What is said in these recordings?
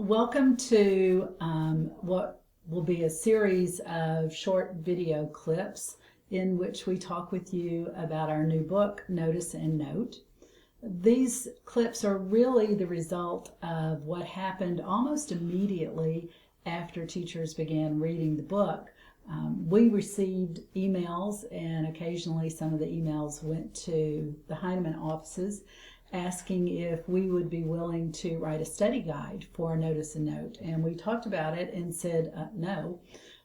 Welcome to what will be a series of short video clips in which we talk with you about our new book, Notice and Note. These clips are really the result of what happened almost immediately after teachers began reading the book. We received emails, and occasionally some of the emails went to the Heinemann offices, asking if we would be willing to write a study guide for Notice and Note. And we talked about it and said no.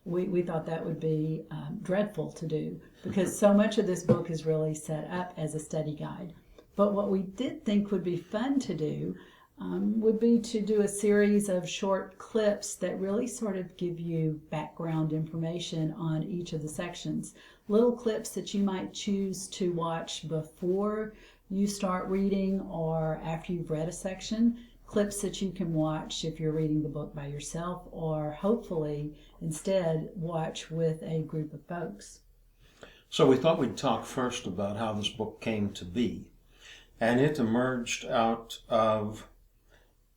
We thought that would be dreadful to do because so much of this book is really set up as a study guide. But what we did think would be fun to do would be to do a series of short clips that really sort of give you background information on each of the sections. Little clips that you might choose to watch before you start reading or after you've read a section, clips that you can watch if you're reading the book by yourself, or hopefully instead watch with a group of folks. So we thought we'd talk first about how this book came to be. And it emerged out of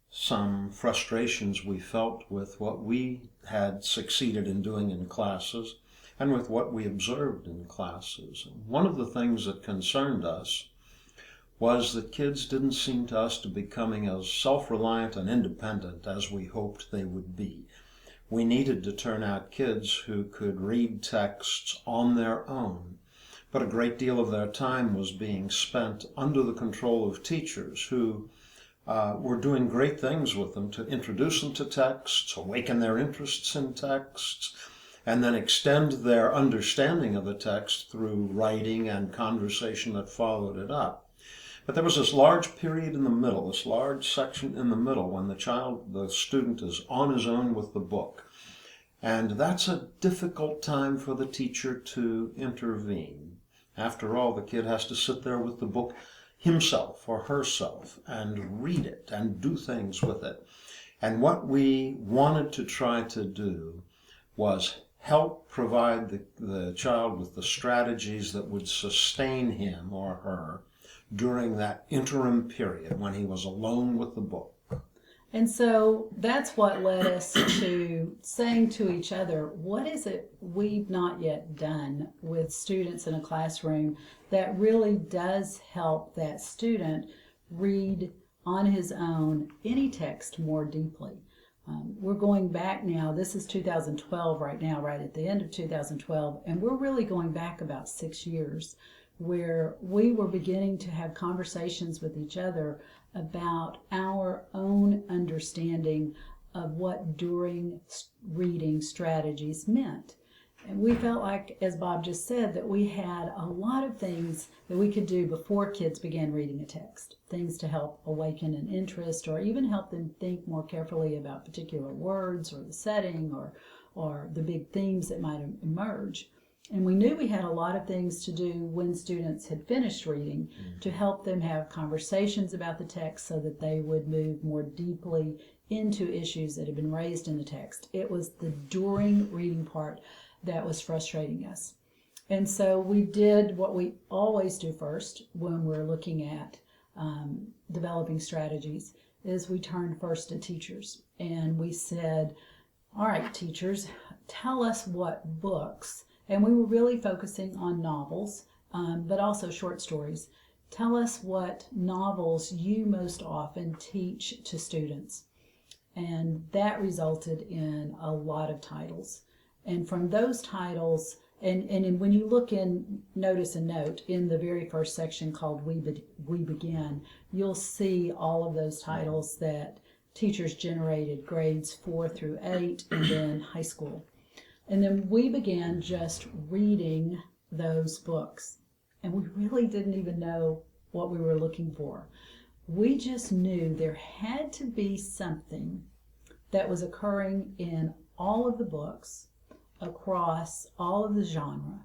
some frustrations we felt with what we had succeeded in doing in classes and with what we observed in classes. One of the things that concerned us was that kids didn't seem to us to be becoming as self-reliant and independent as we hoped they would be. We needed to turn out kids who could read texts on their own, but a great deal of their time was being spent under the control of teachers who were doing great things with them to introduce them to texts, awaken their interests in texts, and then extend their understanding of the text through writing and conversation that followed it up. But there was this large period in the middle, this large section in the middle when the student is on his own with the book. And that's a difficult time for the teacher to intervene. After all, the kid has to sit there with the book himself or herself and read it and do things with it. And what we wanted to try to do was help provide the child with the strategies that would sustain him or her during that interim period when he was alone with the book. And so that's what led us to saying to each other, what is it we've not yet done with students in a classroom that really does help that student read on his own any text more deeply? We're going back now, this is 2012 right now, right at the end of 2012, and we're really going back about 6 years where we were beginning to have conversations with each other about our own understanding of what during reading strategies meant. And we felt like, as Bob just said, that we had a lot of things that we could do before kids began reading a text. Things to help awaken an interest or even help them think more carefully about particular words or the setting or the big themes that might emerge. And we knew we had a lot of things to do when students had finished reading to help them have conversations about the text so that they would move more deeply into issues that had been raised in the text. It was the during reading part that was frustrating us. And so we did what we always do first when we're looking at developing strategies, is we turned first to teachers. And we said, all right, teachers, tell us what books. And we were really focusing on novels, but also short stories. Tell us what novels you most often teach to students. And that resulted in a lot of titles. And from those titles, and when you look in Notice and Note, in the very first section called We Begin, you'll see all of those titles that teachers generated, grades 4 through 8, and then high school. And then we began just reading those books. And we really didn't even know what we were looking for. We just knew there had to be something that was occurring in all of the books across all of the genre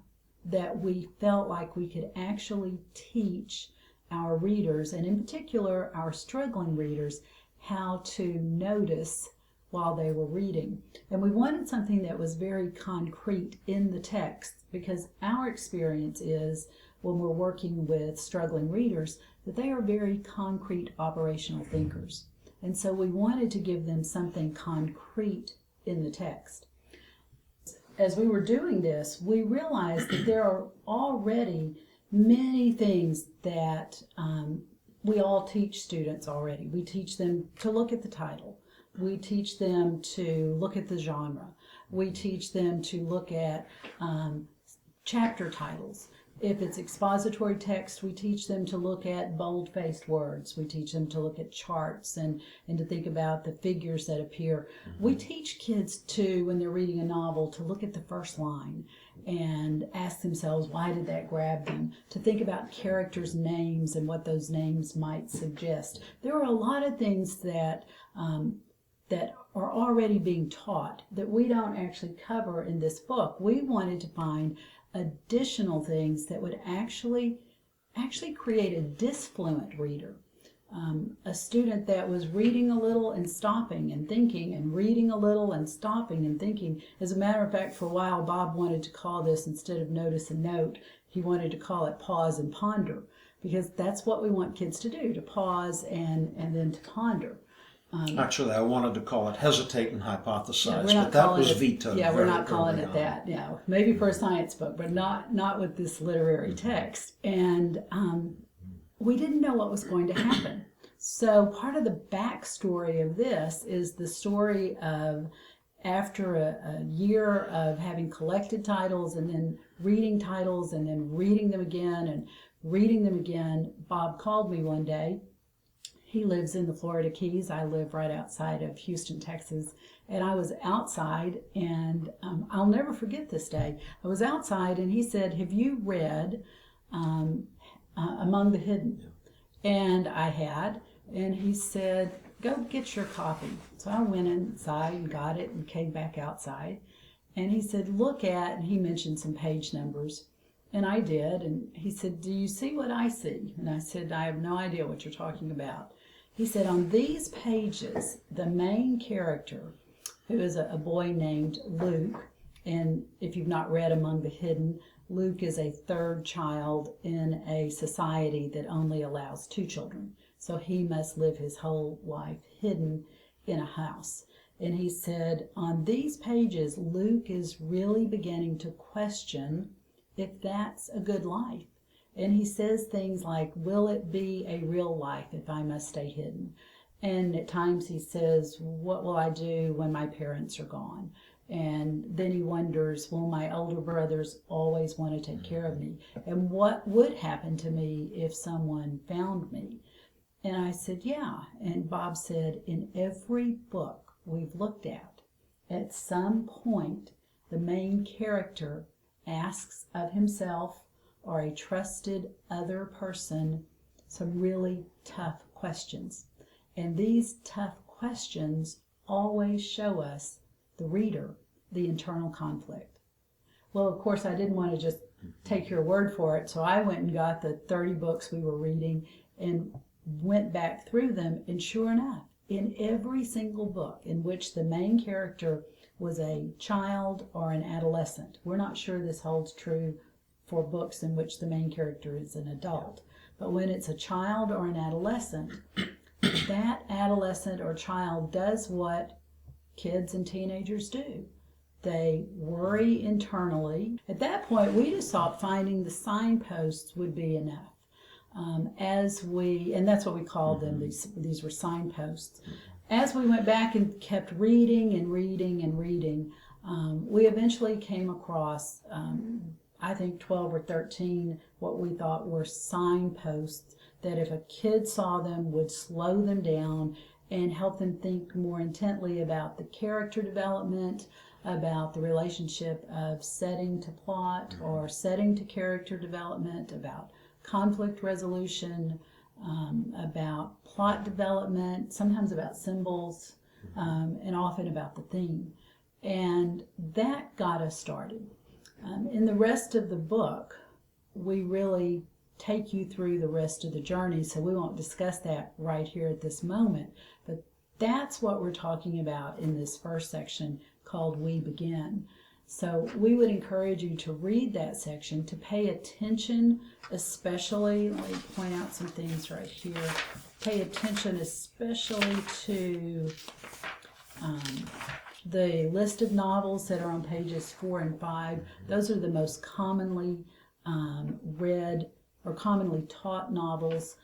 that we felt like we could actually teach our readers, and in particular our struggling readers, how to notice while they were reading. And we wanted something that was very concrete in the text, because our experience is when we're working with struggling readers that they are very concrete operational thinkers. And so we wanted to give them something concrete in the text. As we were doing this, we realized that there are already many things that we all teach students already. We teach them to look at the title. We teach them to look at the genre. We teach them to look at chapter titles. If it's expository text, we teach them to look at bold-faced words. We teach them to look at charts and to think about the figures that appear. We teach kids to, when they're reading a novel, to look at the first line and ask themselves, why did that grab them? To think about characters' names and what those names might suggest. There are a lot of things that that are already being taught that we don't actually cover in this book. We wanted to find additional things that would actually create a disfluent reader. A student that was reading a little and stopping and thinking, and reading a little and stopping and thinking. As a matter of fact, for a while Bob wanted to call this, instead of notice and note, he wanted to call it pause and ponder, because that's what we want kids to do, to pause and then to ponder. Actually, I wanted to call it hesitate and hypothesize, we're not but that calling was it, vetoed. yeah, we're very not calling early it on. that. Yeah, maybe for a science book, but not with this literary text. And we didn't know what was going to happen. So part of the backstory of this is the story of, after a year of having collected titles and then reading titles and then reading them again and reading them again, Bob called me one day. He lives in the Florida Keys. I live right outside of Houston, Texas. And I was outside, and I'll never forget this day. I was outside, and he said, have you read Among the Hidden? And I had. And he said, go get your copy. So I went inside and got it and came back outside. And he said, look at, and he mentioned some page numbers. And I did. And he said, do you see what I see? And I said, I have no idea what you're talking about. He said, on these pages, the main character, who is a boy named Luke, and if you've not read Among the Hidden, Luke is a third child in a society that only allows 2 children. So he must live his whole life hidden in a house. And he said, on these pages, Luke is really beginning to question if that's a good life. And he says things like, will it be a real life if I must stay hidden? And at times he says, what will I do when my parents are gone? And then he wonders, will my older brothers always want to take care of me? And what would happen to me if someone found me? And I said, yeah. And Bob said, in every book we've looked at some point, the main character asks of himself or a trusted other person some really tough questions. And these tough questions always show us, the reader, the internal conflict. Well, of course, I didn't want to just take your word for it, so I went and got the 30 books we were reading and went back through them, and sure enough, in every single book in which the main character was a child or an adolescent, we're not sure this holds true for books in which the main character is an adult, but when it's a child or an adolescent, that adolescent or child does what kids and teenagers do. They worry internally. At that point, we just thought finding the signposts would be enough. And that's what we called them, these were signposts. As we went back and kept reading and reading and reading, we eventually came across, I think 12 or 13, what we thought were signposts that if a kid saw them would slow them down and help them think more intently about the character development, about the relationship of setting to plot or setting to character development, about conflict resolution, about plot development, sometimes about symbols, and often about the theme. And that got us started. In the rest of the book, we really take you through the rest of the journey, so we won't discuss that right here at this moment. But that's what we're talking about in this first section called We Begin. So we would encourage you to read that section, to pay attention, especially, let me point out some things right here. Pay attention especially to the list of novels that are on pages 4 and 5. Those are the most commonly read or commonly taught novels,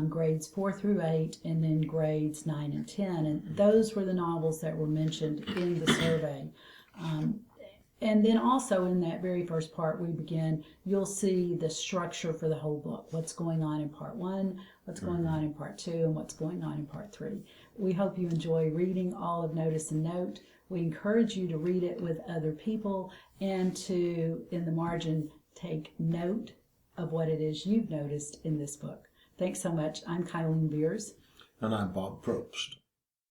grades 4 through 8, and then grades 9 and 10. And those were the novels that were mentioned in the survey. And then also in that very first part we begin, you'll see the structure for the whole book. What's going on in part 1, what's going on in part 2, and what's going on in part 3. We hope you enjoy reading all of Notice and Note. We encourage you to read it with other people and to, in the margin, take note of what it is you've noticed in this book. Thanks so much. I'm Kylene Beers. And I'm Bob Probst.